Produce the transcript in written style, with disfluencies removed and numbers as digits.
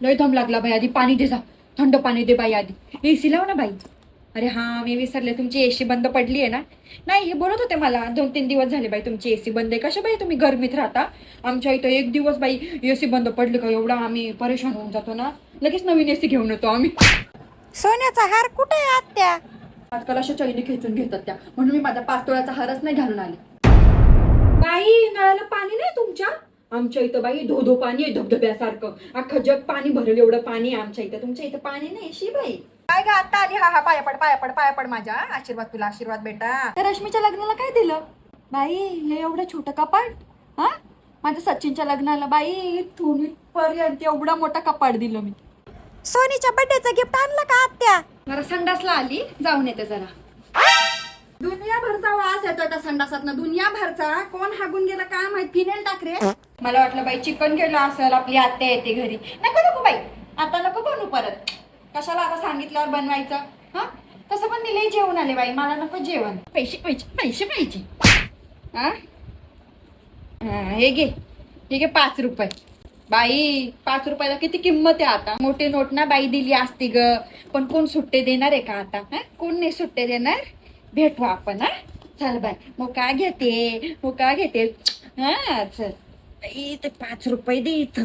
लय दम लागला बाई, आधी पाणी दे जा, थंड पाणी दे बाई, आधी एसी लाव ना बाई. अरे हा मी विसरले, तुमची एसी बंद पडली आहे ना. नाही हे बोलत होते मला 2-3 दिवस झाले बाई तुमची एसी बंद आहे. कशा बाई तुम्ही गरमीत राहता. आमच्या इथं एक दिवस बाई एसी बंद पडली का एवढा आम्ही परेशान होऊन जातो ना, लगेच नवीन एसी घेऊन येतो आम्ही. सोन्याचा हार कुठे आहे आत्या? आजकाल अशा चैनी खेचून घेतात त्या, म्हणून मी माझा 5 तोळ्याचा हारच नाही घालून आले. बाई नळाला पाणी नाही तुमच्या? आमच्या इथं बाई धोधो पाणी आहे, धबधब्यासारखं अख्खं जग पाणी भरलं एवढं पाणी आहे आमच्या इथं. तुमच्या इथं पाणी नाही शी बाई. काय ग आता आली? हा हा, पाया पड पाया पड पाया पड माझ्या. आशीर्वाद तुला, आशीर्वाद बेटा. तर रश्मीच्या लग्नाला काय दिलं बाई? हे एवढं छोटं कपाट. हा माझ्या सचिनच्या लग्नाला बाई इथून इथपर्यंत एवढा मोठा कपाट दिलं मी. सोनीच्या बर्थडेचं गिफ्ट आणलं का आत्या? जरा संडासला आली, जाऊन येते जरा. दुनियाभरचा वास येतो त्या संडासातनं, दुनियाभरचा. कोण हागून गेला काय माहित, फिनेल टाक रे. मला वाटलं बाई चिकन केलं असेल, आपली आत्या येते घरी. नको नको बाई, आता नको बनवू परत. कशाला आता सांगितल्यावर बनवायचं. हा तसं पण दिले जेवण आले बाई, मला नको जेवण. पैसे पैसे पैसे पाहिजे. हा हे घे, हे घे 5 रुपये. बाई 5 रुपयाला किती किंमत आहे आता. मोठी नोट ना बाई दिली असती ग, पण कोण सुट्टे देणार आहे का आता? हा कोण नाही सुट्टे देणार. भेटू आपण. हा चल बाय, मुका घेते मुका घेते. हा चल बाई, ते 5 रुपये दे इथं.